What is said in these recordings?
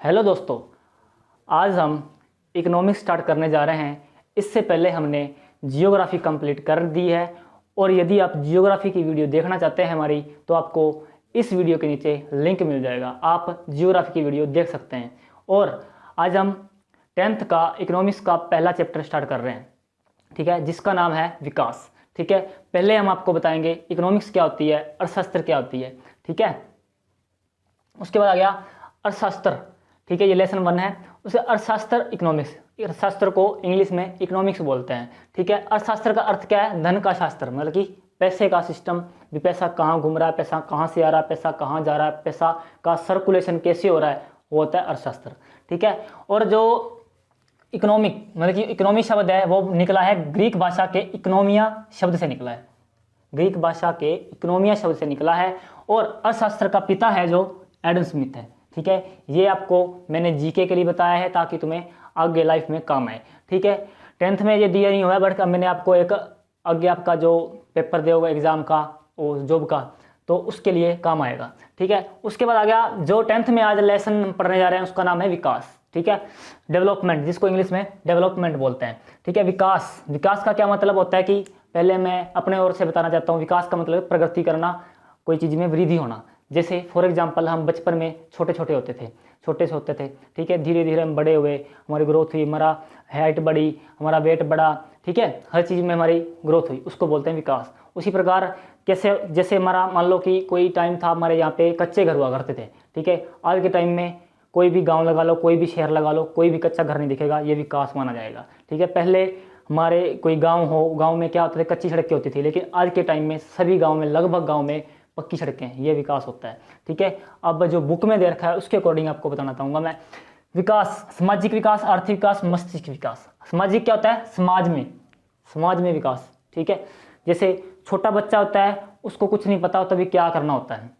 Hello दोस्तों, आज हम इकोनॉमिक्स स्टार्ट करने जा रहे हैं। इससे पहले हमने जियोग्राफी कंप्लीट कर दी है और यदि आप जियोग्राफी की वीडियो देखना चाहते हैं हमारी, तो आपको इस वीडियो के नीचे लिंक मिल जाएगा, आप जियोग्राफी की वीडियो देख सकते हैं। और आज हम 10th का इकोनॉमिक्स का पहला चैप्टर स्टार्ट कर रहे हैं, ठीक है, जिसका नाम है विकास। ठीक है, पहले हम आपको बताएंगे इकोनॉमिक्स क्या होती है, अर्थशास्त्र क्या होती है। ठीक है, उसके बाद आ गया अर्थशास्त्र। ठीक है, ये लेसन 1 है। उसे अर्थशास्त्र इकोनॉमिक्स, अर्थशास्त्र को इंग्लिश में इकोनॉमिक्स बोलते हैं। ठीक है, अर्थशास्त्र का अर्थ क्या है? धन का शास्त्र, मतलब कि पैसे का सिस्टम, भी पैसा कहाँ घूम रहा है, पैसा कहाँ से आ रहा है, पैसा कहाँ जा रहा है, पैसा का सर्कुलेशन कैसे हो रहा है, वो होता है अर्थशास्त्र। ठीक है, और जो इकोनॉमिक मतलब कि इकोनॉमी शब्द है वो निकला है ग्रीक भाषा के इकोनोमिया शब्द से निकला है, ग्रीक भाषा के इकोनोमिया शब्द से निकला है। और अर्थशास्त्र का पिता है जो एडम स्मिथ है। ठीक है, ये आपको मैंने जीके के लिए बताया है ताकि तुम्हें आगे लाइफ में काम आए। ठीक है, 10th में ये दिया नहीं हुआ है, बट मैंने आपको एक आगे आपका जो पेपर दोगे एग्जाम का और जॉब का, तो उसके लिए काम आएगा। ठीक है, उसके बाद आ गया जो 10th में आज लेसन पढ़ने जा रहे हैं, उसका नाम है विकास। ठीक है, डेवलपमेंट, जिसको इंग्लिश में डेवलपमेंट बोलते हैं। ठीक है, विकास, विकास का क्या मतलब होता है कि पहले मैं अपने ओर से बताना चाहता हूँ। विकास का मतलब प्रगति करना, कोई चीज़ में वृद्धि होना। जैसे फॉर एग्जांपल हम बचपन में छोटे छोटे होते थे, छोटे से होते थे। ठीक है, धीरे धीरे हम बड़े हुए, हमारी ग्रोथ हुई, हमारा हाइट बढ़ी, हमारा वेट बढ़ा। ठीक है, हर चीज़ में हमारी ग्रोथ हुई, उसको बोलते हैं विकास। उसी प्रकार कैसे, जैसे हमारा मान लो कि कोई टाइम था हमारे यहाँ पे कच्चे घर हुआ करते थे। ठीक है, आज के टाइम में कोई भी गाँव लगा लो, कोई भी शहर लगा लो, कोई भी कच्चा घर नहीं दिखेगा, ये विकास माना जाएगा। ठीक है, पहले हमारे कोई गाँव हो, गाँव में क्या होता था, कच्ची सड़कें होती थी, लेकिन आज के टाइम में सभी गाँव में, लगभग गाँव में पक्की सड़कें हैं, ये विकास होता है। ठीक है, अब जो बुक में दे रखा है उसके अकॉर्डिंग आपको बताना चाहूँगा मैं। विकास, सामाजिक विकास, आर्थिक विकास, मस्तिष्क विकास। सामाजिक क्या होता है? समाज में, समाज में विकास। ठीक है, जैसे छोटा बच्चा होता है, उसको कुछ नहीं पता होता भी क्या करना होता है।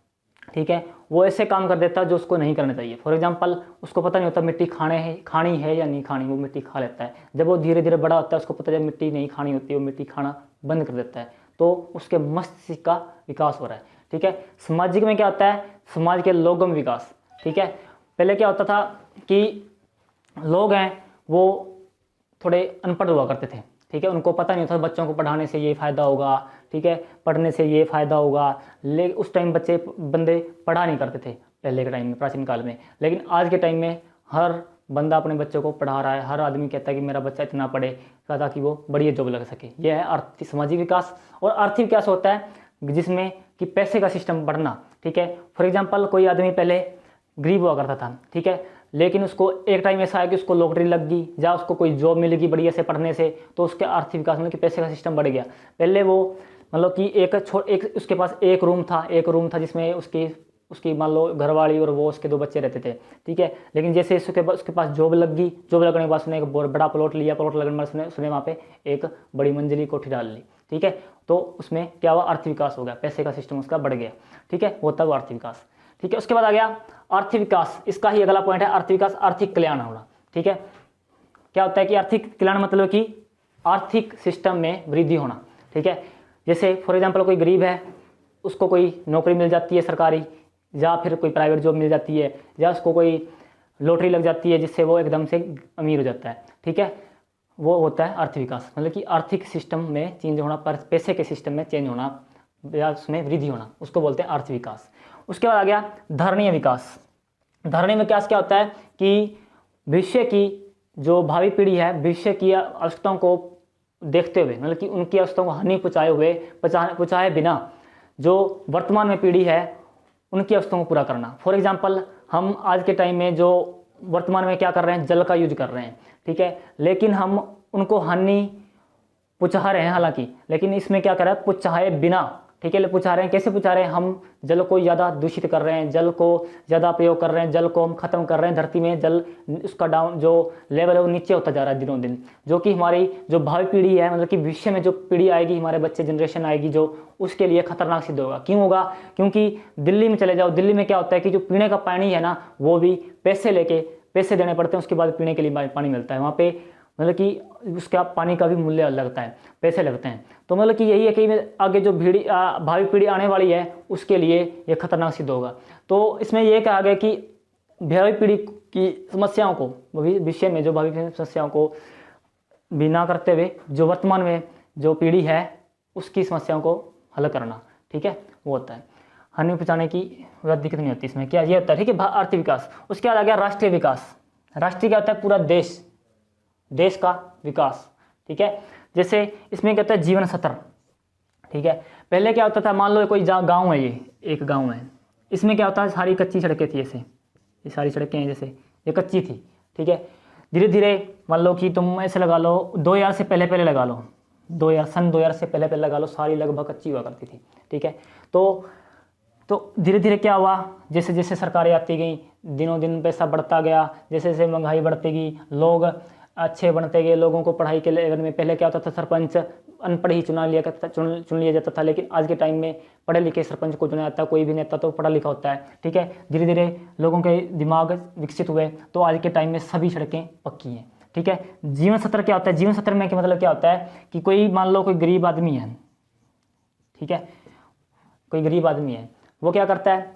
ठीक है, वो ऐसे काम कर देता है जो उसको नहीं करना चाहिए। फॉर एग्जांपल उसको पता नहीं होता मिट्टी खानी है या नहीं खानी, वो मिट्टी खा लेता है। जब वो धीरे धीरे बड़ा होता है, उसको पता है मिट्टी नहीं खानी होती, वो मिट्टी खाना बंद कर देता है, तो उसके मस्तिष्क का विकास हो रहा है। ठीक है, सामाजिक में क्या होता है? समाज के लोगों में विकास। ठीक है, पहले क्या होता था कि लोग हैं वो थोड़े अनपढ़ हुआ करते थे। ठीक है, उनको पता नहीं होता बच्चों को पढ़ाने से ये फ़ायदा होगा, ठीक है, पढ़ने से ये फ़ायदा होगा। लेकिन उस टाइम बंदे पढ़ा नहीं करते थे पहले के टाइम में, प्राचीन काल में। लेकिन आज के टाइम में हर बंदा अपने बच्चों को पढ़ा रहा है, हर आदमी कहता है कि मेरा बच्चा इतना पढ़े ताकि वो बढ़िया जॉब लग सके। यह है आर्थिक सामाजिक विकास। और आर्थिक विकास होता है जिसमें कि पैसे का सिस्टम बढ़ना। ठीक है, फॉर एग्जांपल कोई आदमी पहले गरीब हुआ करता था, ठीक है, लेकिन उसको एक टाइम ऐसा है कि उसको लॉटरी लग गई या उसको कोई जॉब मिल गई बढ़िया से पढ़ने से, तो उसके आर्थिक विकास मतलब कि पैसे का सिस्टम बढ़ गया। पहले वो मतलब कि एक उसके पास एक रूम था जिसमें उसकी मान लो घरवाली और वो उसके 2 बच्चे रहते थे। ठीक है, लेकिन जैसे उसके पास जॉब लग गई, जॉब लगने के बाद उसने एक बड़ा प्लॉट लिया, प्लॉट लगने के बाद उसने वहाँ पे एक बड़ी मंजिली कोठी डाल ली। ठीक है, तो उसमें क्या हुआ? आर्थिक विकास हो गया, पैसे का सिस्टम उसका बढ़ गया। ठीक है, वो तब आर्थिक विकास। ठीक है, उसके बाद आ गया आर्थिक विकास। इसका ही अगला पॉइंट है आर्थिक विकास, आर्थिक कल्याण होना। ठीक है, क्या होता है कि आर्थिक कल्याण मतलब कि आर्थिक सिस्टम में वृद्धि होना। ठीक है, जैसे फॉर एग्जाम्पल कोई गरीब है, उसको कोई नौकरी मिल जाती है सरकारी, या फिर कोई प्राइवेट जॉब मिल जाती है, या उसको कोई लॉटरी लग जाती है जिससे वो एकदम से अमीर हो जाता है। ठीक है, वो होता है आर्थिक विकास, मतलब कि आर्थिक सिस्टम में चेंज होना, पर पैसे के सिस्टम में चेंज होना या उसमें वृद्धि होना, उसको बोलते हैं आर्थिक विकास। उसके बाद आ गया धारणीय विकास। धारणीय विकास क्या होता है कि भविष्य की जो भावी पीढ़ी है, भविष्य की आवश्यकताओं को देखते हुए, मतलब कि उनकी आवश्यकताओं को हानि पहुँचाए बिना जो वर्तमान में पीढ़ी है उनकी आवश्यकताओं को पूरा करना। फॉर एग्जाम्पल हम आज के टाइम में जो वर्तमान में क्या कर रहे हैं, जल का यूज कर रहे हैं। ठीक है, लेकिन हम उनको हानि पहुँचा रहे हैं हालांकि, लेकिन इसमें क्या कर रहे हैं? पहुँचाए बिना। ठीक है, पहुँचा रहे हैं, कैसे पहुँचा रहे हैं? हम जल को ज़्यादा दूषित कर रहे हैं, जल को ज़्यादा प्रयोग कर रहे हैं, जल को हम खत्म कर रहे हैं। धरती में जल उसका डाउन जो लेवल है वो नीचे होता जा रहा है दिनों दिन, जो कि हमारी जो भावी पीढ़ी है, मतलब कि भविष्य में जो पीढ़ी आएगी, हमारे बच्चे जनरेशन आएगी जो, उसके लिए खतरनाक सिद्ध होगा। क्यों होगा? क्योंकि दिल्ली में चले जाओ, दिल्ली में क्या होता है कि जो पीने का पानी है ना, वो भी पैसे देने पड़ते हैं, उसके बाद पीने के लिए पानी मिलता है। वहाँ पे मतलब कि उसका पानी का भी मूल्य लगता है, पैसे लगते हैं। तो मतलब कि यही है कि आगे जो भावी पीढ़ी आने वाली है उसके लिए ये खतरनाक सिद्ध होगा। तो इसमें यह कहा गया कि भावी पीढ़ी की समस्याओं को, भविष्य में जो भावी समस्याओं को भी ना करते हुए जो वर्तमान में जो पीढ़ी है उसकी समस्याओं को हल करना, ठीक है, वो होता है। हानि पहुंचाने की वृद्धि कितनी होती है इसमें, क्या ये होता है, ठीक है, आर्थिक विकास। उसके बाद आ गया राष्ट्रीय विकास। राष्ट्रीय क्या होता है, पूरा देश का विकास, ठीक है। जैसे इसमें क्या होता है, जीवन स्तर, ठीक है। पहले क्या होता था, मान लो कोई गांव है, ये एक गांव है, इसमें क्या होता है, सारी कच्ची सड़कें थी, ऐसे ये सारी सड़कें हैं, जैसे ये कच्ची थी, ठीक है। धीरे धीरे मान लो कि तुम ऐसे लगा लो 2000 से पहले लगा लो, 2000 सन 2000 से पहले लगा लो, सारी लगभग कच्ची हुआ करती थी, ठीक है। तो धीरे धीरे क्या हुआ, जैसे जैसे सरकारें आती गई, दिनों दिन पैसा बढ़ता गया, जैसे जैसे महंगाई बढ़ती गई, लोग अच्छे बनते गए, लोगों को पढ़ाई के लेवल में, पहले क्या होता था, सरपंच अनपढ़ ही चुन लिया जाता था, लेकिन आज के टाइम में पढ़े लिखे सरपंच को चुना जाता है, कोई भी नेता तो पढ़ा लिखा होता है, ठीक है। धीरे धीरे लोगों के दिमाग विकसित हुए, तो आज के टाइम में सभी सड़कें पक्की हैं, ठीक है। जीवन स्तर क्या होता है, जीवन स्तर में क्या मतलब क्या होता है कि कोई मान लो कोई गरीब आदमी है, ठीक है, कोई गरीब आदमी है, वो क्या करता है,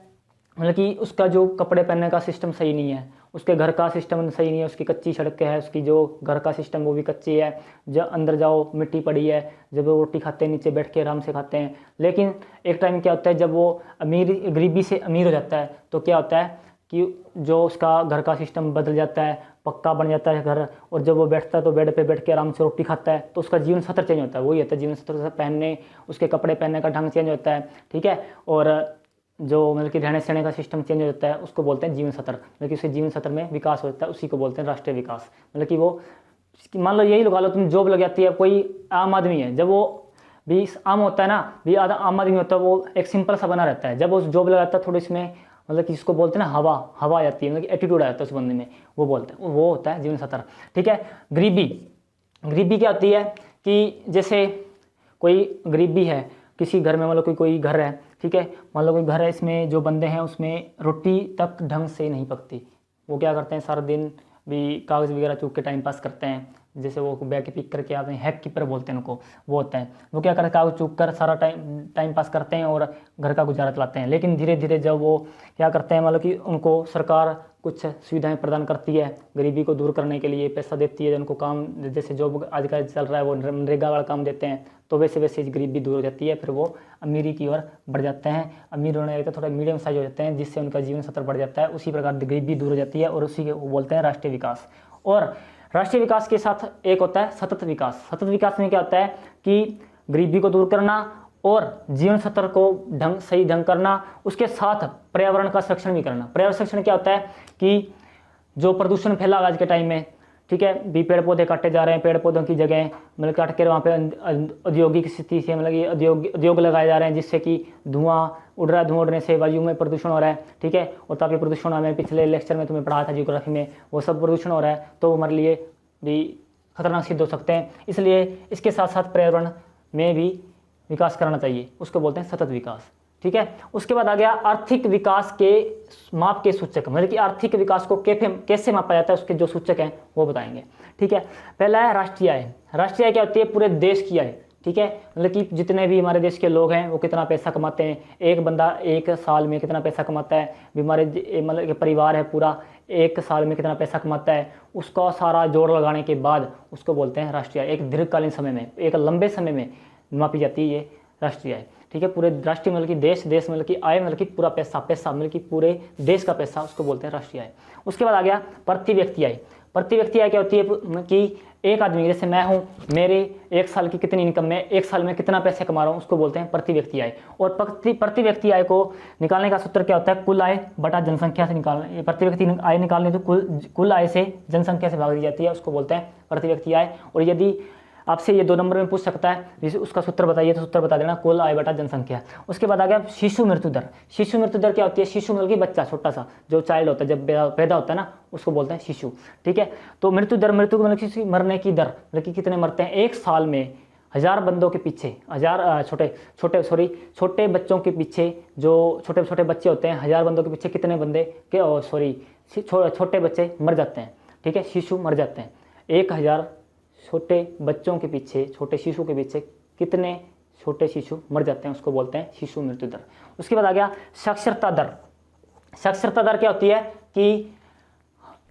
मतलब कि उसका जो कपड़े पहनने का सिस्टम सही नहीं है, उसके घर का सिस्टम सही नहीं है, उसकी कच्ची सड़कें है, उसकी जो घर का सिस्टम वो भी कच्ची है, जब अंदर जाओ मिट्टी पड़ी है, जब वो रोटी खाते हैं नीचे बैठ के आराम से खाते हैं। लेकिन एक टाइम क्या होता है, जब वो गरीबी से अमीर हो जाता है, तो क्या होता है कि जो उसका घर का सिस्टम बदल जाता है, पक्का बन जाता है घर, और जब वो बैठता है तो बेड पे बैठ के आराम से रोटी खाता है, तो उसका जीवन स्तर चेंज होता है। वही होता है जीवन स्तर, पहनने, उसके कपड़े पहनने का ढंग चेंज होता है, ठीक है। और जो मतलब कि रहने सहने का सिस्टम चेंज हो जाता है, उसको बोलते हैं जीवन स्तर, मतलब कि उसके जीवन स्तर में विकास होता है, उसी को बोलते हैं राष्ट्रीय विकास। मतलब कि वो मान लो यही लगा लो, तुम जॉब लग जाती है, कोई आम आदमी है, जब वो भी आम होता है ना, भी आम आदमी होता है, वो एक सिंपल सा बना रहता है, जब वो जॉब लगाता है थोड़ी इसमें मतलब कि इसको बोलते हैं ना हवा आ जाती है, मतलब कि एटीट्यूड आ जाता है उस बंदे में, वो बोलते हैं, वो होता है जीवन स्तर, ठीक है। गरीबी क्या होती है कि जैसे कोई गरीबी है किसी घर में, मान लो कोई घर है, ठीक है, मान लो कोई घर है, इसमें जो बंदे हैं उसमें रोटी तक ढंग से नहीं पकती, वो क्या करते हैं, सारा दिन भी कागज़ वगैरह चूक के टाइम पास करते हैं, जैसे वो बैग पिक करके आते हैं, हैक कीपर बोलते हैं उनको, वो होता है, वो क्या करते हैं, कागज़ चूक कर सारा टाइम पास करते हैं और घर का गुजारा चलाते हैं। लेकिन धीरे धीरे जब वो क्या करते हैं, मतलब कि उनको सरकार कुछ सुविधाएं प्रदान करती है, गरीबी को दूर करने के लिए पैसा देती है, उनको काम, जैसे जो आजकल चल रहा है वो मनरेगा वाला काम देते हैं, तो वैसे वैसे गरीबी दूर हो जाती है, फिर वो अमीरी की ओर बढ़ जाते हैं, अमीर होने लगते हैं, थोड़ा मीडियम साइज हो जाते हैं, जिससे उनका जीवन स्तर बढ़ जाता है, उसी प्रकार गरीबी दूर हो जाती है, और उसी के वो बोलते हैं राष्ट्रीय विकास। और राष्ट्रीय विकास के साथ एक होता है सतत विकास। सतत विकास में क्या होता है कि गरीबी को दूर करना और जीवन स्तर को सही ढंग करना, उसके साथ पर्यावरण का संरक्षण भी करना। पर्यावरण संरक्षण क्या होता है कि जो प्रदूषण फैला आज के टाइम में, ठीक है, भी पेड़ पौधे काटे जा रहे हैं, पेड़ पौधों की जगह मतलब काट कर वहाँ पे औद्योगिक स्थिति से मतलब कि उद्योग लगाए जा रहे हैं, जिससे कि धुआं उड़ रहा है, धुआं उड़ने से वायु में प्रदूषण हो रहा है, ठीक है। और ताकि प्रदूषण हमें पिछले लेक्चर में तुम्हें पढ़ाया था जियोग्राफी में, वो सब प्रदूषण हो रहा है, तो हमारे लिए भी खतरनाक सिद्ध हो सकते हैं। इसलिए इसके साथ साथ पर्यावरण में भी विकास करना चाहिए, उसको बोलते हैं सतत विकास, ठीक है। उसके बाद आ गया आर्थिक विकास के माप के सूचक, मतलब कि आर्थिक विकास को कैसे मापा जाता है, उसके जो सूचक हैं वो बताएंगे, ठीक है। पहला है राष्ट्रीय आय। राष्ट्रीय आय क्या होती है, पूरे देश की आय, ठीक है, मतलब कि जितने भी हमारे देश के लोग हैं वो कितना पैसा कमाते हैं, एक बंदा एक साल में कितना पैसा कमाता है, हमारे मतलब कि परिवार है पूरा एक साल में कितना पैसा कमाता है, उसका सारा जोड़ लगाने के बाद उसको बोलते हैं राष्ट्रीय आय। एक दीर्घकालीन समय में, एक लंबे समय में मापी जाती है ये राष्ट्रीय आय, ठीक है। पूरे राष्ट्रीय मतलब कि देश मतलब कि आय मतलब कि पूरा पैसा मतलब कि पूरे देश का पैसा, उसको बोलते हैं राष्ट्रीय आय। उसके बाद आ गया प्रति व्यक्ति आय। प्रति व्यक्ति आय क्या होती है कि एक आदमी, जैसे मैं हूँ, मेरे एक साल की कितनी इनकम, मैं एक साल में कितना पैसे कमा रहा हूँ, उसको बोलते हैं प्रति व्यक्ति आय। और प्रति व्यक्ति आय को निकालने का सूत्र क्या होता है, कुल आय बटा जनसंख्या से निकालना। प्रति व्यक्ति आय निकालने तो कुल आय से जनसंख्या से भाग दी जाती है, उसको बोलते हैं प्रति व्यक्ति आय। और यदि आपसे ये 2 नंबर में पूछ सकता है, जैसे उसका सूत्र बताइए, तो सूत्र बता देना कुल आय बटा जनसंख्या। उसके बाद आ गया शिशु मृत्यु दर। शिशु मृत्यु दर क्या होती है, शिशु मतलब कि बच्चा छोटा सा जो चाइल्ड होता है, जब पैदा होता है ना, उसको बोलते हैं शिशु, ठीक है। तो मृत्यु मतलब कि मरने की दर, मतलब कि कितने मरते हैं एक साल में 1000 बंदों के पीछे, छोटे बच्चों के पीछे, जो छोटे बच्चे होते हैं, 1000 बंदों के पीछे कितने बंदे के छोटे बच्चे मर जाते हैं, ठीक है, शिशु मर जाते हैं। 1000 छोटे बच्चों के पीछे, छोटे शिशु के पीछे कितने छोटे शिशु मर जाते हैं, उसको बोलते हैं शिशु मृत्यु दर। उसके बाद आ गया साक्षरता दर। साक्षरता दर क्या होती है कि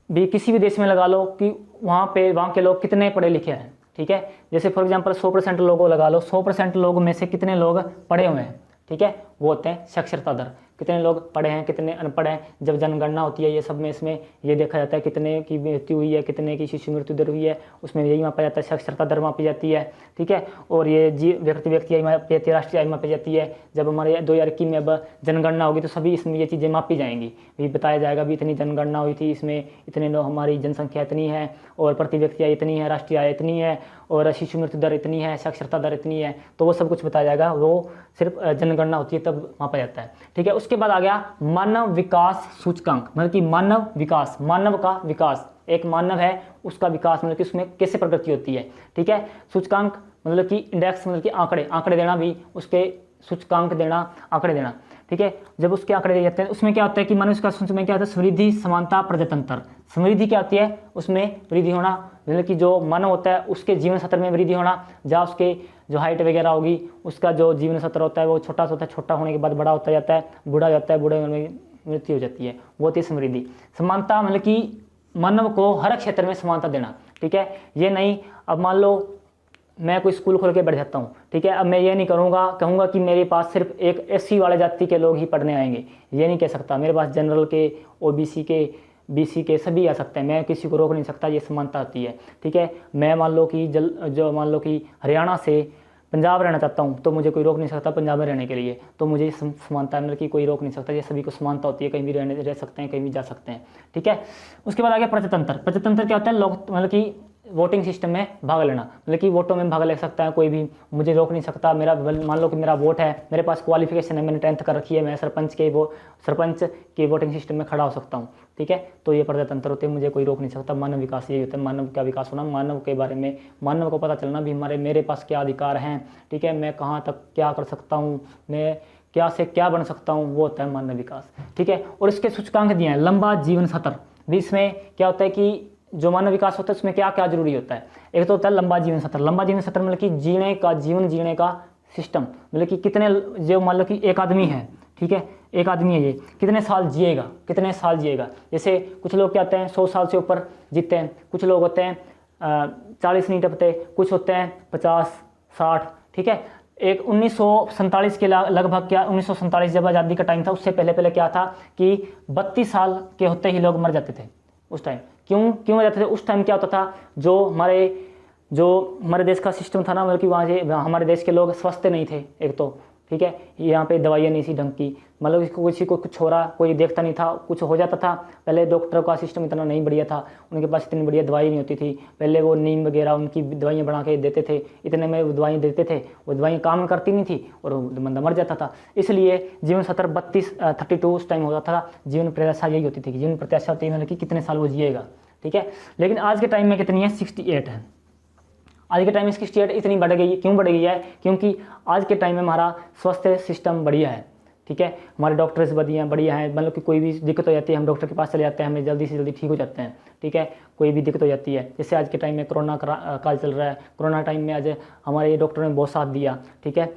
भी किसी भी देश में लगा लो कि वहाँ के लोग कितने पढ़े लिखे हैं, ठीक है। जैसे फॉर एग्जांपल 100% लोगों को लगा लो, 100% लोगों में से कितने लोग पढ़े हुए हैं, ठीक है, वो होते हैं साक्षरता दर। कितने लोग पढ़े हैं, कितने अनपढ़ हैं। जब जनगणना होती है ये सब में इसमें ये देखा जाता है कितने की मृत्यु हुई है, कितने की शिशु मृत्यु दर हुई है, उसमें यही मापा जाता है, साक्षरता दर मापी जाती है, ठीक है। और ये व्यक्ति आय मापी जाती है, राष्ट्रीय आय मापी जाती है। जब हमारे 2021 में अब जनगणना होगी तो सभी इसमें ये चीज़ें मापी जाएंगी, भी बताया जाएगा भी इतनी जनगणना हुई थी, इसमें इतने लोग, हमारी जनसंख्या इतनी है और प्रति व्यक्ति आय इतनी है, राष्ट्रीय आय इतनी है और शिशु मृत्यु दर इतनी है, साक्षरता दर इतनी है, तो वो सब कुछ बताया जाएगा। वो सिर्फ जनगणना होती है तब मापा जाता है, ठीक है। उसके बाद आ गया मानव विकास सूचकांक, मतलब कि मानव विकास, मानव का विकास, एक मानव है उसका विकास, मतलब कि उसमें कैसे प्रगति होती है, ठीक है। सूचकांक मतलब कि इंडेक्स, मतलब कि आंकड़े देना, भी उसके सूचकांक देना, आंकड़े देना, ठीक है। जब उसके आंकड़े दिए जाते हैं उसमें क्या होता है कि मानव विकास सूचकांक में क्या होता है, समृद्धि, समानता, प्रजातंत्र। समृद्धि क्या होती है, उसमें वृद्धि होना, मतलब कि जो मानव होता है उसके जीवन सत्र में वृद्धि होना, जहाँ उसके जो हाइट वगैरह होगी, उसका जो जीवन सत्र होता है वो छोटा सा होता है, छोटा होने के बाद बड़ा होता जाता है, बूढ़ा जाता है, बूढ़े में मृत्यु हो जाती है, वो होती है समृद्धि। समानता मतलब कि मानव को हर क्षेत्र में समानता देना, ठीक है। ये नहीं, अब मान लो मैं कोई स्कूल खोल के बैठ जाता हूँ, ठीक है, अब मैं ये नहीं कहूँगा कि मेरे पास सिर्फ एक एससी वाले जाति के लोग ही पढ़ने आएंगे, ये नहीं कह सकता। मेरे पास जनरल के, ओबीसी के, बीसी के सभी आ सकते हैं, मैं किसी को रोक नहीं सकता, ये समानता होती है, ठीक है। मैं मान लो कि हरियाणा से पंजाब रहना चाहता हूँ तो मुझे कोई रोक नहीं सकता पंजाब में रहने के लिए, तो मुझे समानता मतलब कि कोई रोक नहीं सकता, ये सभी को समानता होती है, कहीं भी रह सकते हैं, कहीं भी जा सकते हैं, ठीक है। उसके बाद आ गया प्रजातंत्र। प्रजातंत्र क्या होता है, लोग मतलब कि वोटिंग सिस्टम में भाग लेना, मतलब कि वोटों में भाग ले सकता है कोई भी, मुझे रोक नहीं सकता। मेरा मान लो कि मेरा वोट है, मेरे पास क्वालिफिकेशन है, मैंने 10th कर रखी है, मैं सरपंच के वोटिंग सिस्टम में खड़ा हो सकता हूँ, ठीक है। तो ये प्रजातंत्र होते हैं, मुझे कोई रोक नहीं सकता। मानव विकास यही होता है, मानव का विकास होना, मानव के बारे में, मानव को पता चलना भी मेरे पास क्या अधिकार हैं, ठीक है, मैं कहाँ तक क्या कर सकता हूँ, मैं क्या से क्या बन सकता हूँ, वो होता है मानव विकास, ठीक है। और इसके सूचकांक दिए हैं। लंबा जीवन सत्र भी, इसमें क्या होता है कि जो मानव विकास होता है उसमें क्या क्या जरूरी होता है। एक तो होता है लंबा जीवन सत्र। लंबा जीवन सत्र मतलब कि जीवन जीने का सिस्टम, मतलब कि कितने, जो मान लो कि एक आदमी है, ठीक है, एक आदमी है, ये कितने साल जिएगा। जैसे कुछ लोग क्या होते हैं 100 साल से ऊपर जीते हैं, कुछ लोग होते हैं 40 नहीं टपते, कुछ होते हैं 50-60, ठीक है। एक 1947 के लगभग, क्या 1947 जब आज़ादी का टाइम था, उससे पहले क्या था कि 32 साल के होते ही लोग मर जाते थे उस टाइम। क्यों मर जाते थे उस टाइम? क्या होता था, जो हमारे देश का सिस्टम था ना, मतलब कि वहाँ से हमारे देश के लोग स्वस्थ नहीं थे एक तो, ठीक है, यहाँ पे दवाइयाँ नहीं थी ढंग की, मतलब किसी को कुछ हो रहा, कोई देखता नहीं था, कुछ हो जाता था। पहले डॉक्टरों का सिस्टम इतना नहीं बढ़िया था, उनके पास इतनी बढ़िया दवाई नहीं होती थी। पहले वो नीम वगैरह उनकी दवाइयाँ बना के देते थे, इतने में वो दवाइयाँ देते थे, वो दवाइयाँ काम करती नहीं थी और बंदा मर जाता था। इसलिए जीवन सत्र 32 उस टाइम होता था। जीवन प्रत्याशा यही होती थी कि जीवन प्रत्याशा होती है मतलब कि कितने साल वो जिएगा, ठीक है। लेकिन आज के टाइम में कितनी है, 68 है। आज के टाइम में 68 इतनी बढ़ गई है। क्यों बढ़ गई है? क्योंकि आज के टाइम में हमारा स्वास्थ्य सिस्टम बढ़िया है, ठीक है, हमारे डॉक्टर्स बढ़िया हैं, मतलब कि कोई भी दिक्कत हो जाती है हम डॉक्टर के पास चले जाते हैं, हमें जल्दी से जल्दी ठीक हो जाते हैं, ठीक है, कोई भी दिक्कत हो जाती है। जैसे आज के टाइम में कोरोना काल चल रहा है, कोरोना टाइम में आज हमारे डॉक्टरों ने बहुत साथ दिया, ठीक है।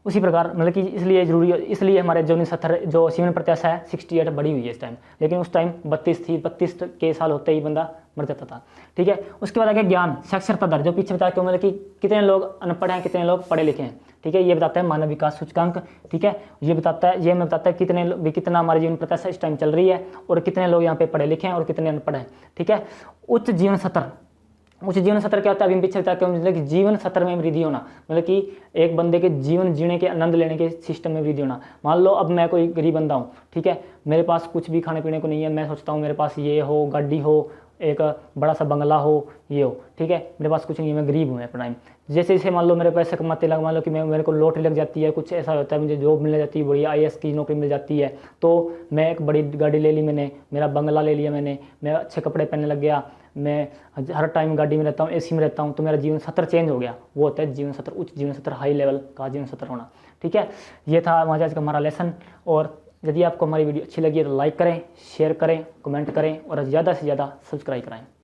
उसी प्रकार मतलब कि इसलिए हमारे जो जीवन प्रत्याशा है 68 बढ़ी हुई है इस टाइम, लेकिन उस टाइम 32 थी। 32 के साल होते ही बंदा मर जाता था, ठीक है। उसके बाद आ गया ज्ञान साक्षरता दर, जो पीछे बताया क्यों, मतलब कि कितने लोग अनपढ़ हैं, कितने लोग पढ़े लिखे हैं, ठीक है, ये बताता है मानव विकास सूचकांक, ठीक है। ये हमें बताता है कितना हमारे जीवन प्रत्याशा इस टाइम चल रही है और कितने लोग यहाँ पे पढ़े लिखे हैं और कितने अनपढ़ हैं, ठीक है। उच्च जीवन सत्र क्या होता है, अभी हम पीछे बताया क्यों, मतलब कि जीवन सत्र में वृद्धि होना, मतलब कि एक बंदे के जीवन जीने के आनंद लेने के सिस्टम में वृद्धि होना। मान लो अब मैं कोई गरीब बंदा हूँ, ठीक है, मेरे पास कुछ भी खाने पीने को नहीं है, मैं सोचता हूँ मेरे पास ये हो, गाड़ी हो, एक बड़ा सा बंगला हो, ये हो, ठीक है, मेरे पास कुछ नहीं है, मैं गरीब हूँ अपना टाइम। जैसे मान लो मेरे पैसे कमाते लग, मान लो कि मेरे को लॉटरी लग जाती है, कुछ ऐसा होता है, मुझे जॉब मिल जाती है, बड़ी IAS की नौकरी मिल जाती है, तो मैं एक बड़ी गाड़ी ले ली, मैंने मेरा बंगला ले लिया, मैं अच्छे कपड़े पहनने लग गया, मैं हर टाइम गाड़ी में रहता हूँ, AC में रहता हूँ, तो मेरा जीवन सत्र चेंज हो गया। वो होता है जीवन सत्र, उच्च जीवन सत्र, हाई लेवल का जीवन सत्र होना, ठीक है। ये था आज का हमारा लेसन। और यदि आपको हमारी वीडियो अच्छी लगी है तो लाइक करें, शेयर करें, कमेंट करें और ज़्यादा से ज़्यादा सब्सक्राइब कराएं।